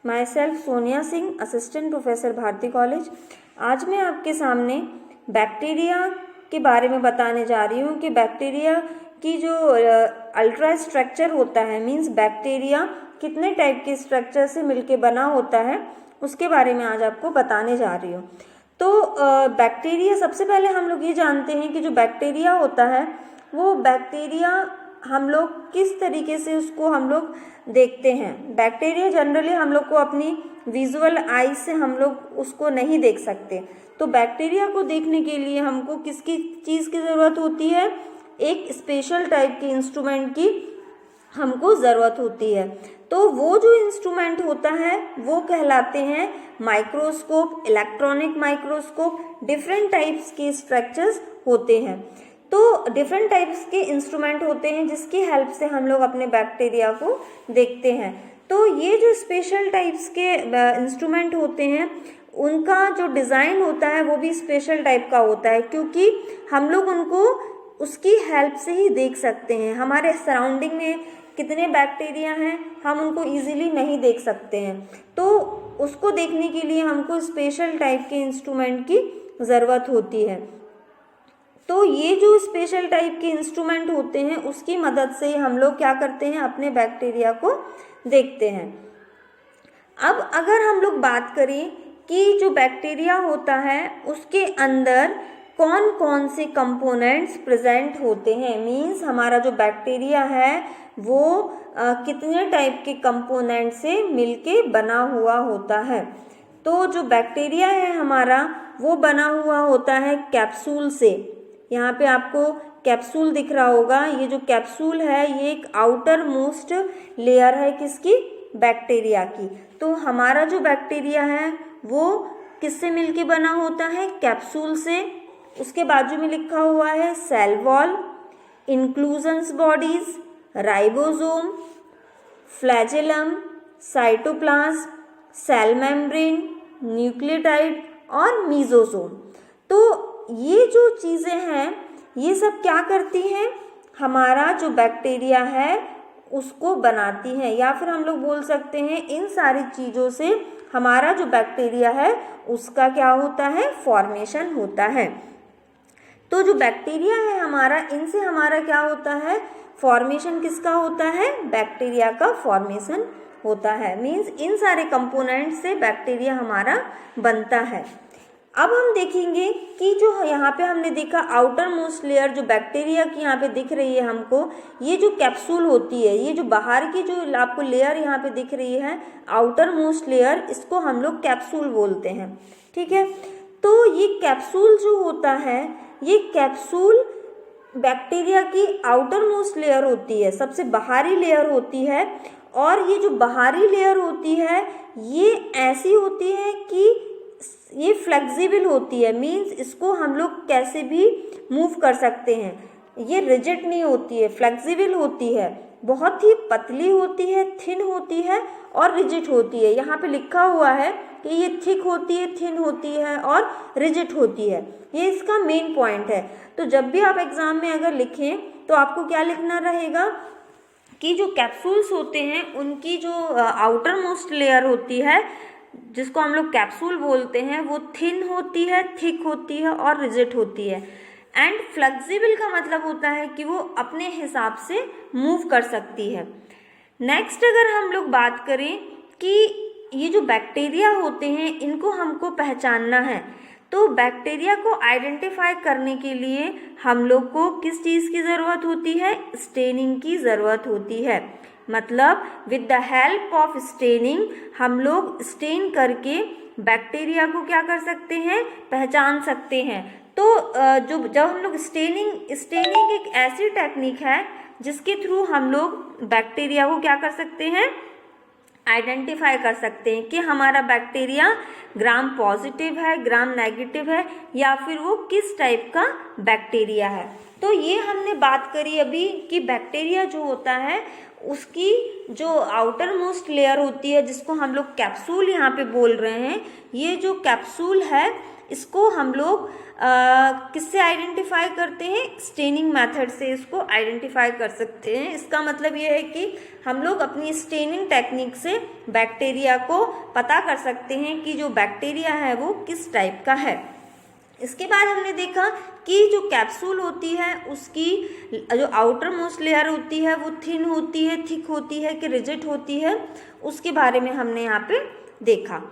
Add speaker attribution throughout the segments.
Speaker 1: My self Sonia Singh, assistant professor Bharati college. आज मैं आपके सामने बैक्टीरिया के बारे में बताने जा रही हूँ कि बैक्टीरिया की जो अल्ट्रा स्ट्रक्चर होता है, मीन्स बैक्टीरिया कितने टाइप के स्ट्रक्चर से मिलके बना होता है, उसके बारे में आज आपको बताने जा रही हूँ। तो बैक्टीरिया, सबसे पहले हम लोग ये जानते हैं कि जो बैक्टीरिया होता है वो बैक्टीरिया हम लोग किस तरीके से उसको हम लोग देखते हैं। बैक्टीरिया जनरली हम लोग को अपनी विजुअल आई से हम लोग उसको नहीं देख सकते, तो बैक्टीरिया को देखने के लिए हमको किसकी चीज़ की ज़रूरत होती है, एक स्पेशल टाइप के इंस्ट्रूमेंट की हमको ज़रूरत होती है। तो वो जो इंस्ट्रूमेंट होता है वो कहलाते हैं microscope, electronic microscope. Different types के स्ट्रक्चर्स होते हैं, तो डिफरेंट टाइप्स के इंस्ट्रूमेंट होते हैं जिसकी हेल्प से हम लोग अपने बैक्टीरिया को देखते हैं। तो ये जो स्पेशल टाइप्स के इंस्ट्रूमेंट होते हैं उनका जो डिज़ाइन होता है वो भी स्पेशल टाइप का होता है, क्योंकि हम लोग उनको उसकी हेल्प से ही देख सकते हैं। हमारे सराउंडिंग में कितने बैक्टीरिया हैं हम उनको इजीली नहीं देख सकते हैं, तो उसको देखने के लिए हमको स्पेशल टाइप के इंस्ट्रूमेंट की ज़रूरत होती है। तो ये जो स्पेशल टाइप के इंस्ट्रूमेंट होते हैं उसकी मदद से हम लोग क्या करते हैं, अपने बैक्टीरिया को देखते हैं। अब अगर हम लोग बात करें कि जो बैक्टीरिया होता है उसके अंदर कौन कौन से कंपोनेंट्स प्रेजेंट होते हैं, मीन्स हमारा जो बैक्टीरिया है वो कितने टाइप के कंपोनेंट से मिलके बना हुआ होता है। तो जो बैक्टीरिया है हमारा वो बना हुआ होता है कैप्सूल से। यहाँ पे आपको कैप्सूल दिख रहा होगा, ये जो कैप्सूल है ये एक आउटर मोस्ट लेयर है किसकी, बैक्टीरिया की। तो हमारा जो बैक्टीरिया है वो किससे मिलके बना होता है, कैप्सूल से। उसके बाजू में लिखा हुआ है cell wall, inclusions bodies, ribosome, flagellum, cytoplasm, cell membrane, nucleotide और मीजोसोम। तो ये जो चीज़ें हैं ये सब क्या करती हैं, हमारा जो बैक्टीरिया है उसको बनाती हैं, या फिर हम लोग बोल सकते हैं इन सारी चीज़ों से हमारा जो बैक्टीरिया है उसका क्या होता है, फॉर्मेशन होता है। तो जो बैक्टीरिया है हमारा, इनसे हमारा क्या होता है, फॉर्मेशन किसका होता है, बैक्टीरिया का फॉर्मेशन होता है। मीन्स इन सारे कंपोनेंट से बैक्टीरिया हमारा बनता है। अब हम देखेंगे कि जो यहाँ पे हमने देखा आउटर मोस्ट लेयर जो बैक्टीरिया की यहाँ पे दिख रही है हमको, ये जो कैप्सूल होती है, ये जो बाहर की जो आपको लेयर यहाँ पे दिख रही है आउटर मोस्ट लेयर, इसको हम लोग कैप्सूल बोलते हैं, ठीक है। तो ये कैप्सूल जो होता है, ये कैप्सूल बैक्टीरिया की आउटर मोस्ट लेयर होती है, सबसे बाहरी लेयर होती है। और ये जो बाहरी लेयर होती है ये ऐसी होती है कि ये फ्लेक्सिबल होती है, मीन्स इसको हम लोग कैसे भी मूव कर सकते हैं। ये रिजिड नहीं होती है, फ्लेक्सिबल होती है, बहुत ही पतली होती है, थिन होती है और रिजिड होती है। यहाँ पे लिखा हुआ है कि ये थिक होती है, थिन होती है और रिजिड होती है, ये इसका मेन पॉइंट है। तो जब भी आप एग्जाम में अगर लिखें तो आपको क्या लिखना रहेगा कि जो कैप्सूल्स होते हैं उनकी जो आउटर मोस्ट लेयर होती है जिसको हम लोग कैप्सूल बोलते हैं वो थिन होती है, थिक होती है और रिजिड होती है। एंड फ्लेक्सिबल का मतलब होता है कि वो अपने हिसाब से मूव कर सकती है। नेक्स्ट अगर हम लोग बात करें कि ये जो बैक्टीरिया होते हैं इनको हमको पहचानना है, तो बैक्टीरिया को आइडेंटिफाई करने के लिए हम लोग को किस चीज़ की ज़रूरत होती है, स्टेनिंग की ज़रूरत होती है। मतलब with the help of staining हम लोग स्टेन करके बैक्टीरिया को क्या कर सकते हैं, पहचान सकते हैं। तो जब हम लोग स्टेनिंग एक ऐसी टेक्निक है जिसके थ्रू हम लोग बैक्टीरिया को क्या कर सकते हैं, आइडेंटिफाई कर सकते हैं कि हमारा बैक्टीरिया ग्राम पॉजिटिव है, ग्राम नेगेटिव है, या फिर वो किस टाइप का बैक्टीरिया है। तो ये हमने बात करी अभी कि बैक्टीरिया जो होता है उसकी जो आउटर मोस्ट लेयर होती है जिसको हम लोग कैप्सूल यहाँ पे बोल रहे हैं, ये जो कैप्सूल है इसको हम लोग किससे आइडेंटिफाई करते हैं? स्टेनिंग मेथड से इसको आइडेंटिफाई कर सकते हैं। इसका मतलब ये है कि हम लोग अपनी स्टेनिंग टेक्निक से बैक्टीरिया को पता कर सकते हैं कि जो बैक्टीरिया है वो किस टाइप का है। इसके बाद हमने देखा कि जो कैप्सूल होती है उसकी जो आउटर मोस्ट लेयर होती है वो थिन होती है, थिक होती है कि रिजिड होती है, उसके बारे में हमने यहाँ पे देखा।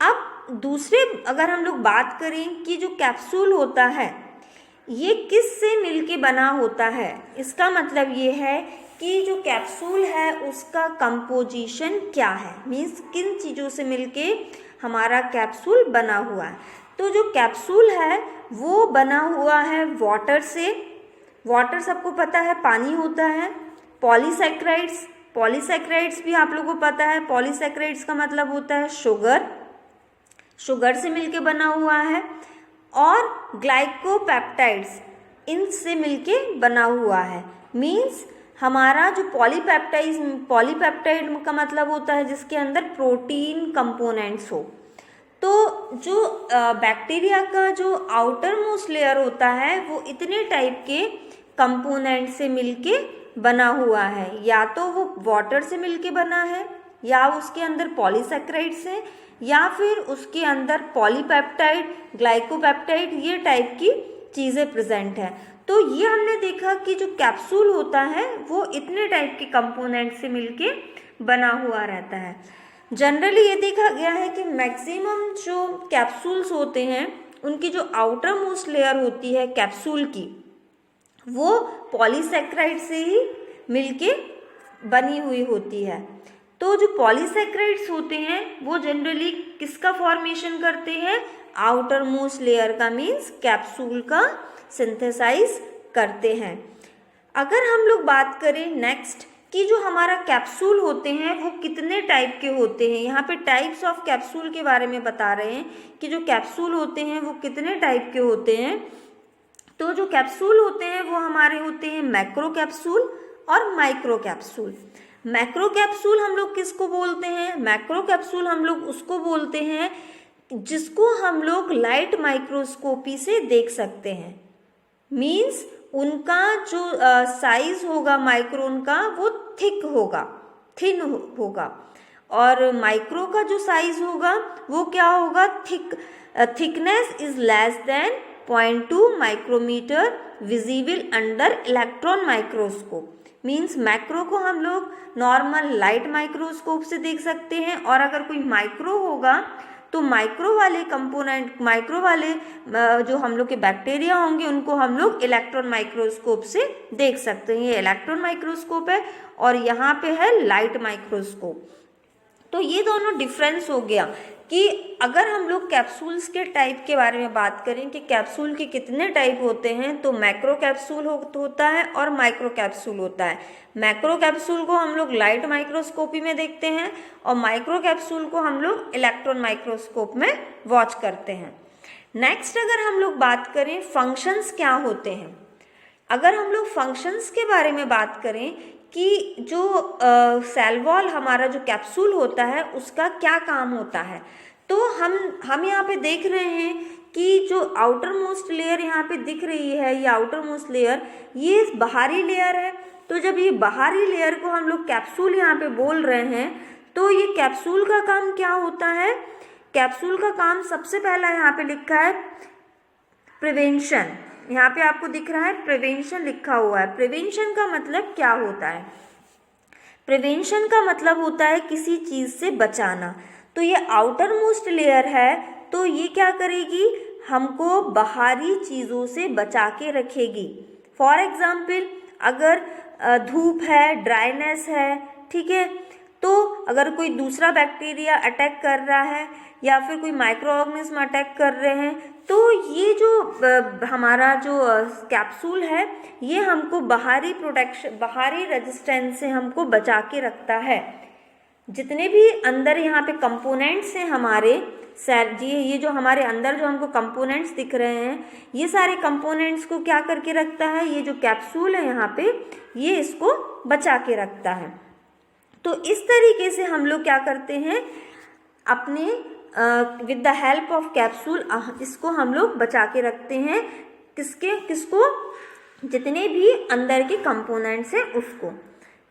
Speaker 1: अब दूसरे अगर हम लोग बात करें कि जो कैप्सूल होता है ये किस से मिलके बना होता है, इसका मतलब ये है कि जो कैप्सूल है उसका कंपोजिशन क्या है, मीन्स किन चीज़ों से मिलके हमारा कैप्सूल बना हुआ है। तो जो कैप्सूल है वो बना हुआ है वाटर से। वाटर सबको पता है पानी होता है। पॉलीसैकेराइड्स, पॉलीसैकेराइड्स भी आप लोगों को पता है। पॉलीसैकेराइड्स का मतलब होता है शुगर, शुगर से मिलके बना हुआ है। और ग्लाइकोपेप्टाइड्स, इनसे मिलके बना हुआ है। मीन्स हमारा जो पॉलीपेप्टाइड का मतलब होता है जिसके अंदर प्रोटीन कंपोनेंट्स हो। तो जो बैक्टीरिया का जो आउटर मोस्ट लेयर होता है वो इतने टाइप के कंपोनेंट से मिलके बना हुआ है, या तो वो वाटर से मिलके बना है, या उसके अंदर पॉलीसैकेराइड्स है, या फिर उसके अंदर पॉलीपेप्टाइड, ग्लाइकोपेप्टाइड, ये टाइप की चीज़ें प्रेजेंट है। तो ये हमने देखा कि जो कैप्सूल होता है वो इतने टाइप के कंपोनेंट से मिलके बना हुआ रहता है। जनरली ये देखा गया है कि मैक्सिमम जो कैप्सूल्स होते हैं उनकी जो आउटर मोस्ट लेयर होती है कैप्सूल की वो पॉलीसैकेराइड से ही मिलके बनी हुई होती है। तो जो पॉलीसैकेराइड्स होते हैं वो जनरली किसका फॉर्मेशन करते हैं? आउटर मोस्ट लेयर का, मीन्स कैप्सूल का सिंथेसाइज करते हैं। अगर हम लोग बात करें नेक्स्ट कि जो हमारा कैप्सूल होते हैं वो कितने टाइप के होते हैं, यहाँ पे टाइप्स ऑफ कैप्सूल के बारे में बता रहे हैं कि जो कैप्सूल होते हैं वो कितने टाइप के होते हैं। तो जो कैप्सूल होते हैं वो हमारे होते हैं मैक्रो कैप्सूल और माइक्रो कैप्सूल। मैक्रो कैप्सूल हम लोग किसको बोलते हैं? मैक्रो कैप्सूल हम लोग उसको बोलते हैं जिसको हम लोग लाइट माइक्रोस्कोपी से देख सकते हैं। मीन्स उनका जो साइज होगा माइक्रोन का वो थिक होगा, थिन होगा, और माइक्रो का जो साइज होगा वो क्या होगा? Thickness is less than 0.2 micrometre visible under electron microscope. Means macro को हम लोग नॉर्मल लाइट माइक्रोस्कोप से देख सकते हैं, और अगर कोई माइक्रो होगा तो माइक्रो वाले कंपोनेंट, माइक्रो वाले जो हम लोग के बैक्टीरिया होंगे उनको हम लोग इलेक्ट्रॉन माइक्रोस्कोप से देख सकते हैं। ये इलेक्ट्रॉन माइक्रोस्कोप है और यहाँ पे है लाइट माइक्रोस्कोप। तो ये दोनों डिफरेंस हो गया कि अगर हम लोग कैप्सूल्स के टाइप के बारे में बात करें कि कैप्सूल के कितने टाइप होते हैं, तो मैक्रो कैप्सूल होता है और माइक्रो कैप्सूल होता है। मैक्रो कैप्सूल को हम लोग लाइट माइक्रोस्कोपी में देखते हैं और माइक्रो कैप्सूल को हम लोग इलेक्ट्रॉन माइक्रोस्कोप में वॉच करते हैं। नेक्स्ट अगर हम लोग बात करें फंक्शंस क्या होते हैं, अगर हम लोग फंक्शंस के बारे में बात करें कि जो सेल वॉल हमारा जो कैप्सूल होता है उसका क्या काम होता है, तो हम यहाँ पे देख रहे हैं कि जो आउटर मोस्ट लेयर यहाँ पे दिख रही है, ये आउटर मोस्ट लेयर ये बाहरी लेयर है। तो जब ये बाहरी लेयर को हम लोग कैप्सूल यहाँ पे बोल रहे हैं, तो ये कैप्सूल का काम क्या होता है? कैप्सूल का काम सबसे पहला यहाँ पे लिखा है प्रिवेंशन। यहाँ पे आपको दिख रहा है प्रिवेंशन लिखा हुआ है। प्रिवेंशन का मतलब क्या होता है? प्रिवेंशन का मतलब होता है किसी चीज़ से बचाना। तो ये आउटर मोस्ट लेयर है, तो ये क्या करेगी? हमको बाहरी चीज़ों से बचा के रखेगी। फॉर एग्जाम्पल अगर धूप है, ड्राइनेस है, ठीक है, तो अगर कोई दूसरा बैक्टीरिया अटैक कर रहा है या फिर कोई माइक्रो ऑर्गेनिज्म अटैक कर रहे हैं, तो ये जो हमारा जो कैप्सूल है ये हमको बाहरी प्रोटेक्शन, बाहरी रेजिस्टेंस से हमको बचा के रखता है। जितने भी अंदर यहाँ पे कंपोनेंट्स हैं हमारे ये जो हमारे अंदर जो हमको कंपोनेंट्स दिख रहे हैं, ये सारे कंपोनेंट्स को क्या करके रखता है? ये जो कैप्सूल है यहाँ पे ये इसको बचा के रखता है। तो इस तरीके से हम लोग क्या करते हैं? अपने with the help of capsule इसको हम लोग बचा के रखते हैं। किसको? जितने भी अंदर के कंपोनेंट्स हैं उसको।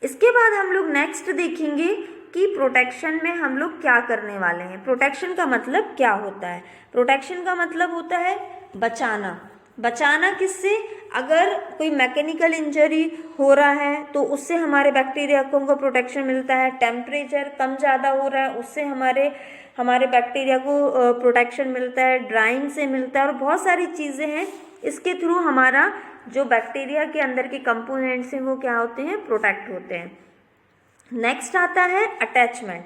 Speaker 1: इसके बाद हम लोग नेक्स्ट देखेंगे कि प्रोटेक्शन में हम लोग क्या करने वाले हैं। प्रोटेक्शन का मतलब क्या होता है? प्रोटेक्शन का मतलब होता है बचाना। बचाना किससे? अगर कोई मैकेनिकल इंजरी हो रहा है तो उससे हमारे बैक्टीरिया को प्रोटेक्शन मिलता है। टेम्परेचर कम ज़्यादा हो रहा है उससे हमारे बैक्टीरिया को प्रोटेक्शन मिलता है। ड्राइंग से मिलता है और बहुत सारी चीज़ें हैं, इसके थ्रू हमारा जो बैक्टीरिया के अंदर के कंपोनेंट्स हैं वो क्या होते हैं? प्रोटेक्ट होते हैं। नेक्स्ट आता है अटैचमेंट।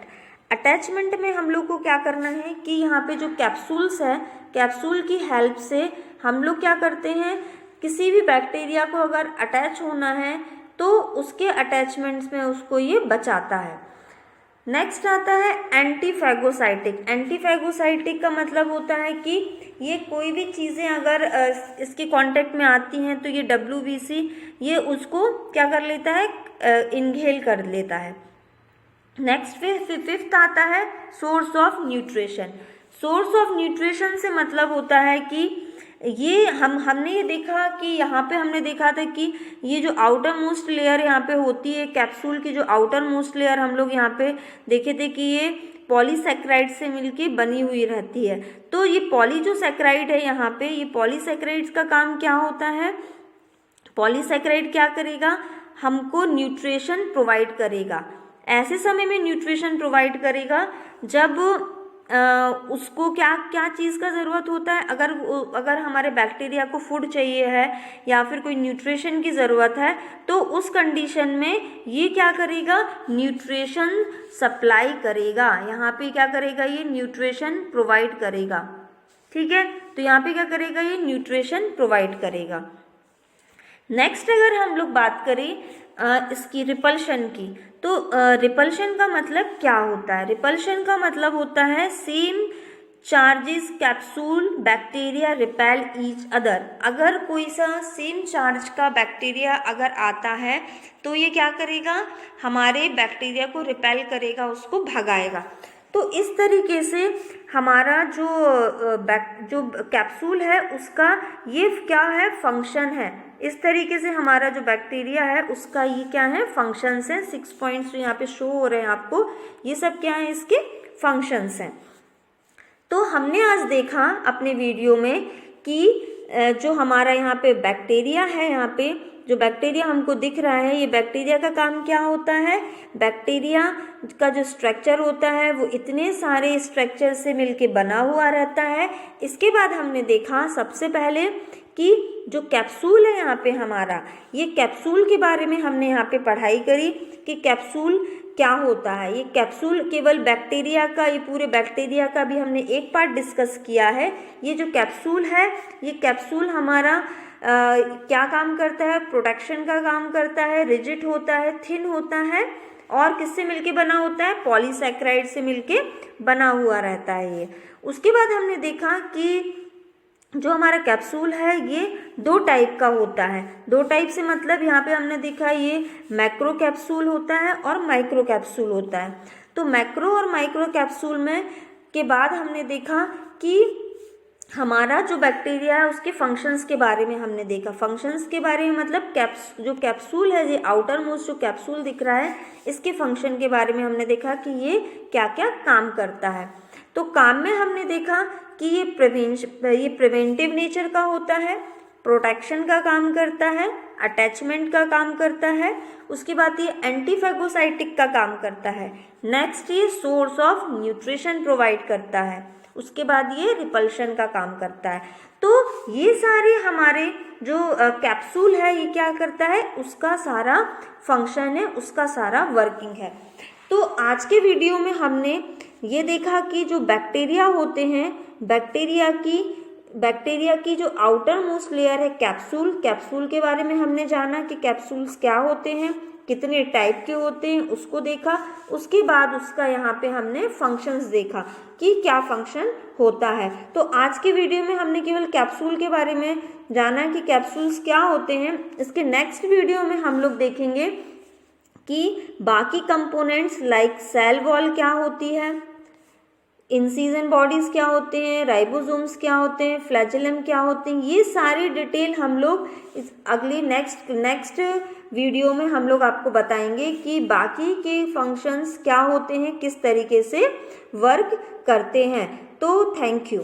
Speaker 1: अटैचमेंट में हम लोग को क्या करना है कि यहाँ पे जो कैप्सूल्स है, कैप्सूल की हेल्प से हम लोग क्या करते हैं, किसी भी बैक्टीरिया को अगर अटैच होना है तो उसके अटैचमेंट्स में उसको ये बचाता है। नेक्स्ट आता है एंटीफैगोसाइटिक। एंटीफैगोसाइटिक का मतलब होता है कि ये कोई भी चीज़ें अगर इसके कांटेक्ट में आती हैं तो ये WBC ये उसको क्या कर लेता है? इनहेल कर लेता है। नेक्स्ट फिफ्थ आता है source of nutrition. Source of nutrition से मतलब होता है कि ये हमने ये देखा कि यहाँ पे हमने देखा था कि ये जो आउटर मोस्ट लेयर यहाँ पे होती है कैप्सूल की, जो आउटर मोस्ट लेयर हम लोग यहाँ पे देखे थे कि ये पॉलीसैकेराइड से मिलके बनी हुई रहती है। तो ये जो सैकेराइड है यहाँ पे, ये पॉलीसैकेराइड्स का काम क्या होता है? पॉलीसैकेराइड क्या करेगा? हमको न्यूट्रिशन प्रोवाइड करेगा। ऐसे समय में न्यूट्रिशन प्रोवाइड करेगा जब उसको क्या चीज़ का ज़रूरत होता है। अगर हमारे बैक्टीरिया को फूड चाहिए है या फिर कोई न्यूट्रिशन की ज़रूरत है तो उस कंडीशन में ये क्या करेगा? न्यूट्रिशन सप्लाई करेगा। यहाँ पे क्या करेगा? ये न्यूट्रिशन प्रोवाइड करेगा। ठीक है, तो यहाँ पे क्या करेगा? ये न्यूट्रिशन प्रोवाइड करेगा। नेक्स्ट अगर हम लोग बात करें इसकी रिपल्शन की, तो रिपल्शन का मतलब क्या होता है? रिपल्शन का मतलब होता है same charges capsule bacteria repel each other. अगर कोई सा सेम चार्ज का बैक्टीरिया अगर आता है तो ये क्या करेगा? हमारे बैक्टीरिया को रिपेल करेगा, उसको भगाएगा। तो इस तरीके से हमारा जो कैप्सूल है उसका ये क्या है? फंक्शन है। इस तरीके से हमारा जो बैक्टीरिया है उसका ये क्या है? फंक्शंस हैं। 6 पॉइंट्स यहाँ पे शो हो रहे हैं आपको, ये सब क्या है? इसके फंक्शंस हैं। तो हमने आज देखा अपने वीडियो में कि जो हमारा यहाँ पे बैक्टीरिया है, यहाँ पे जो बैक्टीरिया हमको दिख रहा है, ये बैक्टीरिया का काम क्या होता है? बैक्टीरिया का जो स्ट्रक्चर होता है वो इतने सारे स्ट्रक्चर से मिलके बना हुआ रहता है। इसके बाद हमने देखा सबसे पहले कि जो कैप्सूल है यहाँ पे हमारा, ये कैप्सूल के बारे में हमने यहाँ पे पढ़ाई करी कि कैप्सूल क्या होता है। ये कैप्सूल केवल बैक्टीरिया का, ये पूरे बैक्टीरिया का भी हमने एक पार्ट डिस्कस किया है। ये जो कैप्सूल है, ये कैप्सूल हमारा क्या काम करता है? प्रोटेक्शन का काम करता है। रिजिड होता है, थिन होता है और किससे मिलके बना होता है? पॉलीसैकेराइड से मिलके बना हुआ रहता है ये। उसके बाद हमने देखा कि जो हमारा कैप्सूल है ये 2 टाइप का होता है। 2 टाइप से मतलब यहाँ पे हमने देखा ये मैक्रो कैप्सूल होता है और माइक्रो कैप्सूल होता है। तो मैक्रो और माइक्रो कैप्सूल में के बाद हमने देखा कि हमारा जो बैक्टीरिया है उसके फंक्शंस के बारे में हमने देखा। फंक्शंस के बारे में मतलब जो कैप्सूल है, ये आउटर मोस्ट जो कैप्सूल दिख रहा है, इसके फंक्शन के बारे में हमने देखा कि ये क्या क्या काम करता है। तो काम में हमने देखा कि ये प्रिवेंटिव नेचर का होता है, प्रोटेक्शन का काम करता है, अटैचमेंट का काम करता है, उसके बाद ये एंटीफैगोसाइटिक का काम करता है। नेक्स्ट ये सोर्स ऑफ न्यूट्रिशन प्रोवाइड करता है, उसके बाद ये रिपल्शन का काम करता है। तो ये सारे हमारे जो कैप्सूल है ये क्या करता है? उसका सारा फंक्शन है, उसका सारा वर्किंग है। तो आज के वीडियो में हमने ये देखा कि जो बैक्टीरिया होते हैं, बैक्टीरिया की जो आउटर मोस्ट लेयर है कैप्सूल के बारे में हमने जाना कि कैप्सूल्स क्या होते हैं, कितने टाइप के होते हैं, उसको देखा। उसके बाद उसका यहाँ पे हमने फंक्शंस देखा कि क्या फंक्शन होता है। तो आज के वीडियो में हमने केवल कैप्सूल के बारे में जाना कि कैप्सूल्स क्या होते हैं। इसके नेक्स्ट वीडियो में हम लोग देखेंगे कि बाकी कंपोनेंट्स लाइक सेल वॉल क्या होती है, इंसिजन बॉडीज़ क्या होते हैं, राइबोसोम्स क्या होते हैं, फ्लैजेलम क्या होते हैं, ये सारी डिटेल हम लोग इस अगली नेक्स्ट वीडियो में हम लोग आपको बताएंगे कि बाकी के फंक्शंस क्या होते हैं, किस तरीके से वर्क करते हैं। तो थैंक यू।